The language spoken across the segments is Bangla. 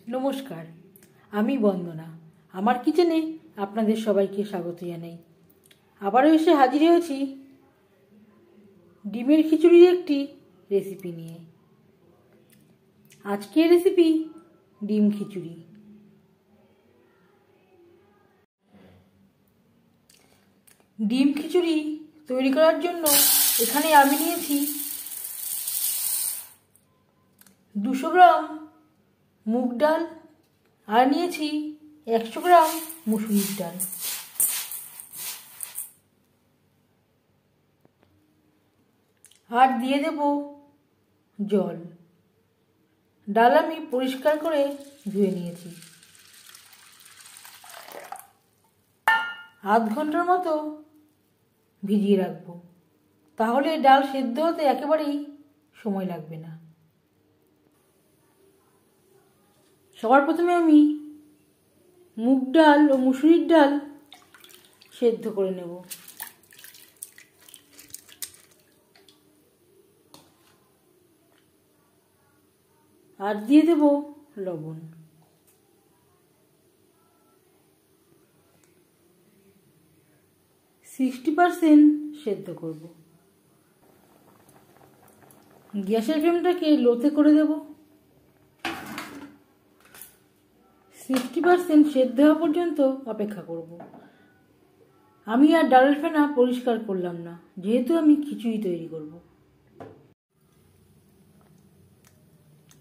নমস্কার, আমি বন্দনা। আমার কিচেনে আপনাদের সবাইকে স্বাগত জানাই। আবারও এসে হাজির হয়েছি ডিমের খিচুড়ির একটি রেসিপি নিয়ে। আজকের রেসিপি ডিম খিচুড়ি। ডিম খিচুড়ি তৈরি করার জন্য এখানে আমি নিয়েছি 200 গ্রাম মুগ ডাল আর নিয়েছি 100 গ্রাম মুসুরির ডাল। আর দিয়ে দেব জল। ডাল আমি পরিষ্কার করে ধুয়ে নিয়েছি। আধ ঘন্টার মতো ভিজিয়ে রাখবো, তাহলে ডাল সেদ্ধ হতে একেবারেই সময় লাগবে না। সবার প্রথমে আমি মুগ ডাল ও মুসুরির ডাল সেদ্ধ করে নেব। আর দিয়ে দেব লবণ। সিক্সটি 60% সেদ্ধ করব। গ্যাসের ফ্লেমটাকে লোতে করে দেব। 60% সেদ্ধ হওয়া পর্যন্ত অপেক্ষা করব। আমি আর ডালের ফেনা পরিষ্কার করলাম না, যেহেতু আমি খিচুড়ি তৈরি করব।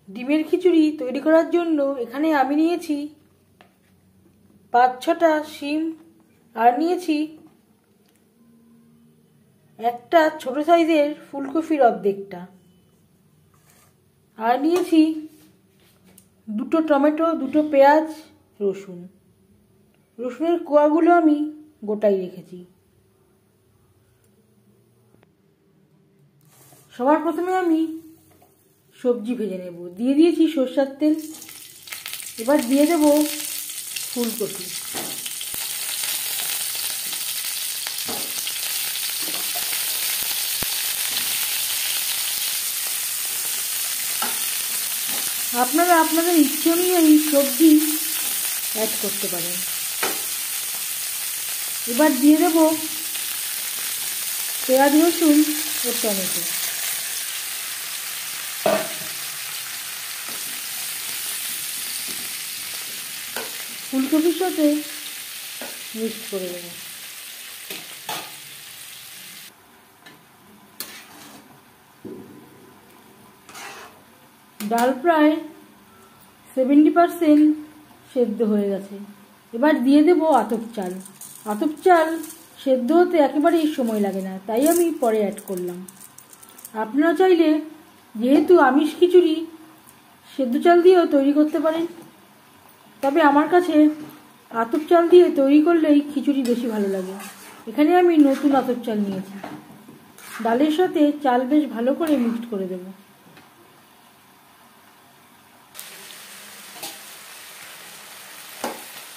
ডিমের খিচুড়ি তৈরি করার জন্য এখানে আমি নিয়েছি 5-6টা শিম আর নিয়েছি একটা ছোট সাইজের ফুলকপির অর্ধেকটা, আর নিয়েছি 2টো টমেটো, 2টো পেঁয়াজ, রসুনের কোয়াগুলো আমি গোটাই রেখেছি। সবার প্রথমে আমি সবজি ভেজে নেব। দিয়ে দিয়েছি সরষের তেল। এবার দিয়ে দেব ফুলকপি। আপনারা আপনাদের ইচ্ছে অনুযায়ী সবজি অ্যাড করতে পারেন। এবার দিয়ে দেব পেঁয়াজ, রসুন ও টমেটো। ফুলকপির সাথে মিক্স করে দেব। ডাল প্রায় 70% সেদ্ধ হয়ে গেছে। এবার দিয়ে দেব আতপ চাল। আতপ চাল সেদ্ধ হতে একেবারেই সময় লাগে না, তাই আমি পরে অ্যাড করলাম। আপনারা চাইলে, যেহেতু আমিষ খিচুড়ি, সেদ্ধ চাল দিয়েও তৈরি করতে পারেন, তবে আমার কাছে আতপ চাল দিয়ে তৈরি করলেই খিচুড়ি বেশি ভালো লাগে। এখানে আমি নতুন আতপ চাল নিয়েছি। ডালের সাথে চাল বেশ ভালো করে মিক্সড করে দেব।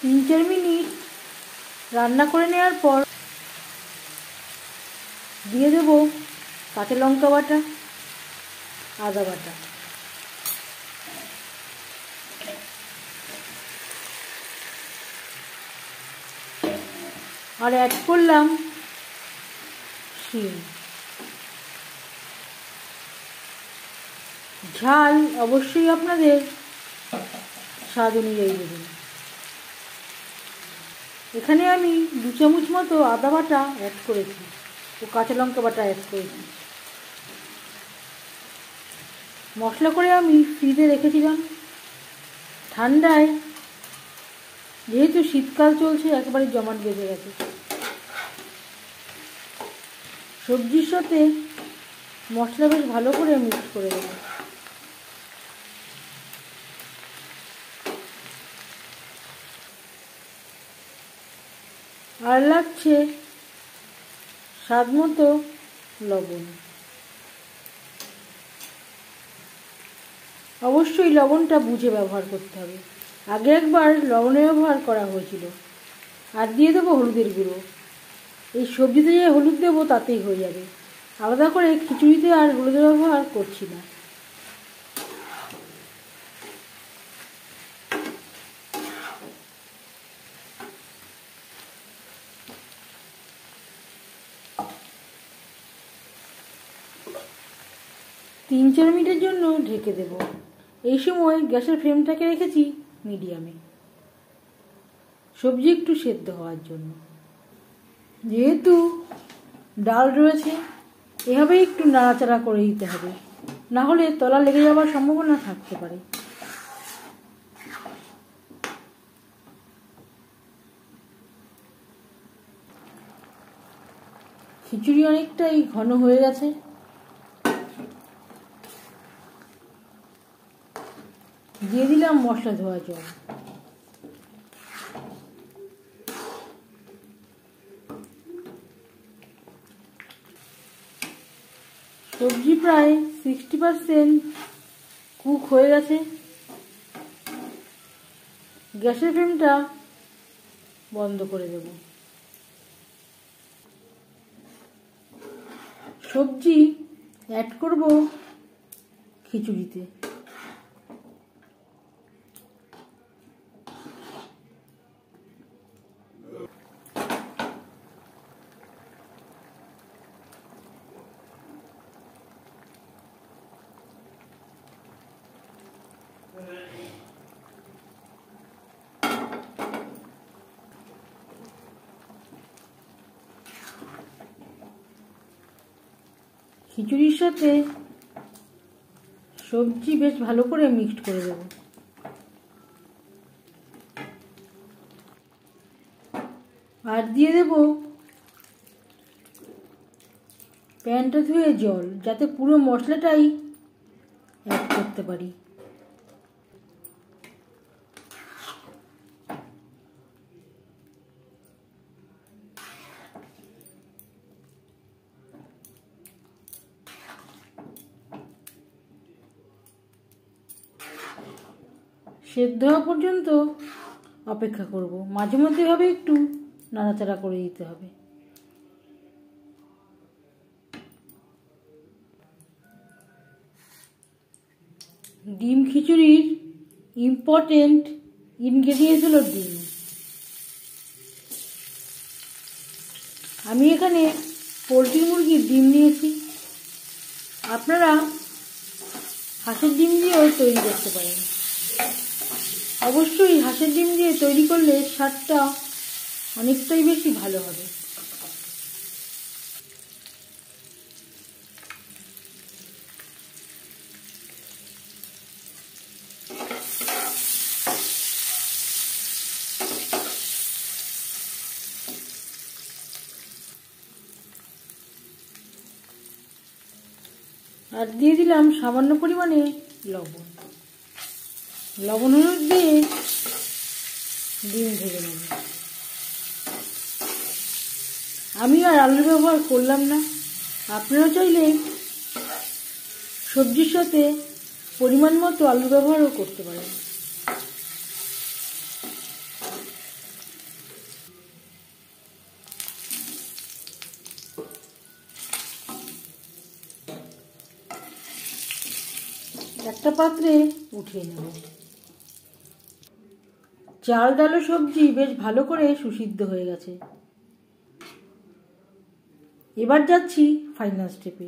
তিন 4 মিনিট রান্না করে নেওয়ার পর দিয়ে দেব কাঁচা লঙ্কা বাটা, আদা বাটা। আর অ্যাড করলাম শিম। ঝাল অবশ্যই আপনাদের স্বাদ অনুযায়ী দেবেন। এখানে আমি 2 চামচ মতো আদা বাটা অ্যাড করেছি ও কাঁচা লঙ্কা বাটা অ্যাড করেছি। মশলা করে আমি ফ্রিজে রেখেছিলাম। ঠান্ডায়, যেহেতু শীতকাল চলছে, একেবারে জমাট বেঁধে গেছে। সবজির সাথে মশলা বেশ ভালো করে মিক্স করে দেব। আর লাগছে স্বাদ মতো লবণ। অবশ্যই লবণটা বুঝে ব্যবহার করতে হবে। আগে একবার লবণের ব্যবহার করা হয়েছিল। আর দিয়ে দেবো হলুদের গুঁড়ো। এই সবজিতে যে হলুদ দেবো তাতেই হয়ে যাবে, আলাদা করে খিচুড়িতে আর হলুদের ব্যবহার করছি না। 3-4 মিনিটের জন্য ঢেকে দেব। এই সময় গ্যাসের ফ্লেমটাকে রেখেছি মিডিয়ামে, সবজি একটু সেদ্ধ হওয়ার জন্য। যেহেতু ডাল রয়েছে, এভাবে একটু নাড়াচাড়া করে দিতে হবে, না হলে তলা লেগে যাওয়ার সম্ভাবনা থাকতে পারে। খিচুড়ি অনেকটাই ঘন হয়ে গেছে। দিয়ে দিলাম মশলা ধোয়া জল। সবজি প্রায় 60% কুক হয়ে গেছে। গ্যাসের ফ্লেমটা বন্ধ করে দেব। সবজি অ্যাড করব খিচুড়িতে। খিচুড়ির সাথে সবজি বেশ ভালো করে মিক্সড করে দেব। আর দিয়ে দেব প্যানটা ধুয়ে জল, যাতে পুরো মশলাটাই অ্যাড করতে পারি। সেদ্ধ হওয়া পর্যন্ত অপেক্ষা করব। মাঝে মধ্যে এভাবে একটু নাড়াচাড়া করে দিতে হবে। ডিম খিচুড়ির ইম্পর্টেন্ট ইনগ্রেডিয়েন্টস হলো ডিম। আমি এখানে পোলট্রি মুরগির ডিম নিয়েছি, আপনারা হাঁসের ডিম দিয়েও তৈরি করতে পারেন। অবশ্যই হাঁসের ডিম দিয়ে তৈরি করলে স্বাদটা অনেকটাই বেশি ভালো হবে। আর দিয়ে দিলাম সামান্য পরিমাণে লবণ। লবণ হলুদ দিয়ে ডিম ভেজে নেব। আমি আর আলু ব্যবহার করলাম না, আপনারা চাইলে সবজির সাথে পরিমাণ মতো আলু ব্যবহারও করতে পারেন। একটা পাত্রে উঠিয়ে নেব। চাল ডাল ও সবজি বেশ ভালো করে সুসিদ্ধ হয়ে গেছে। এবার যাচ্ছি ফাইনাল স্টেপে।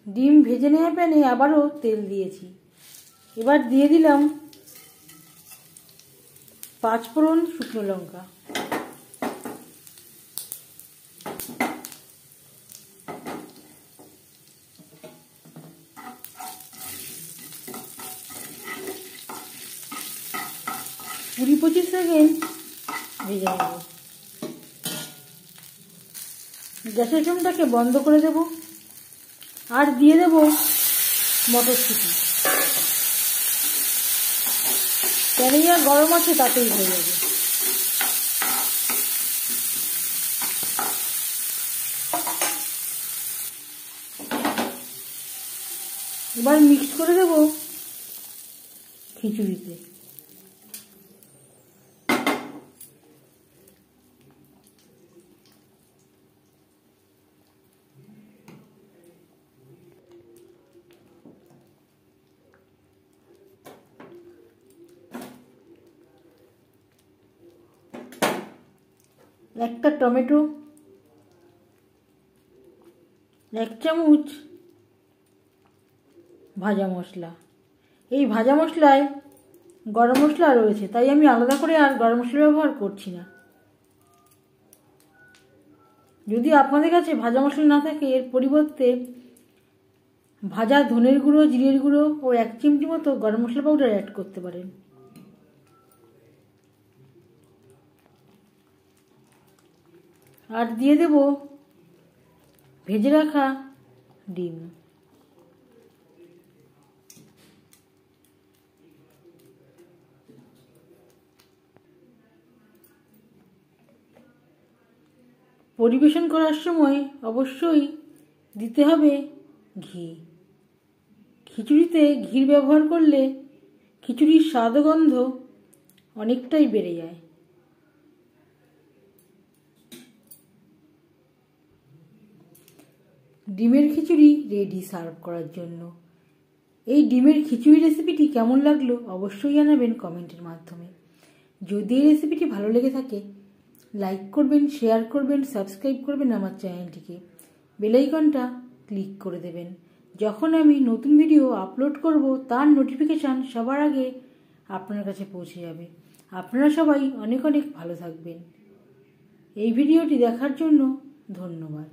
ডিম ভেজে নেওয়া প্যানে আবারও তেল দিয়েছি। এবার দিয়ে দিলাম 5 ফোড়ন শুকনো লঙ্কা, কুড়ি 25 সেকেন্ড ভেজে নেব। গ্যাসের ফ্লেমটাকে বন্ধ করে দেব আর দিয়ে দেব মটরশুঁটি। প্যানে যা গরম আছে তাতেই হয়ে যাবে। এবার মিক্স করে দেব খিচুড়িতে। একটা টমেটো, 1 চামচ ভাজা মশলা। এই ভাজা মশলায় গরম মশলা রয়েছে, তাই আমি আলাদা করে আর গরম মশলা ব্যবহার করছি না। যদি আপনাদের কাছে ভাজা মশলা না থাকে, এর পরিবর্তে ভাজা ধনের গুঁড়ো, জিরের গুঁড়ো ও 1 চিমটি মতো গরম মশলা পাউডার অ্যাড করতে পারেন। আর দিয়ে দেব ভেজে রাখা ডিম। পরিবেশন করার সময় অবশ্যই দিতে হবে ঘি। খিচুড়িতে ঘির ব্যবহার করলে খিচুড়ির স্বাদ ও গন্ধ অনেকটাই বেড়ে যায়। ডিমের খিচুড়ি রেডি সার্ভ করার জন্য। এই ডিমের খিচুড়ি রেসিপিটি কেমন লাগলো অবশ্যই জানাবেন কমেন্টের মাধ্যমে। যদি এই রেসিপিটি ভালো লেগে থাকে, লাইক করবেন, শেয়ার করবেন, সাবস্ক্রাইব করবেন আমার চ্যানেলটিকে, বেল আইকনটা ক্লিক করে দেবেন। যখন আমি নতুন ভিডিও আপলোড করব তার নোটিফিকেশান সবার আগে আপনার কাছে পৌঁছে যাবে। আপনারা সবাই অনেক অনেক ভালো থাকবেন। এই ভিডিওটি দেখার জন্য ধন্যবাদ।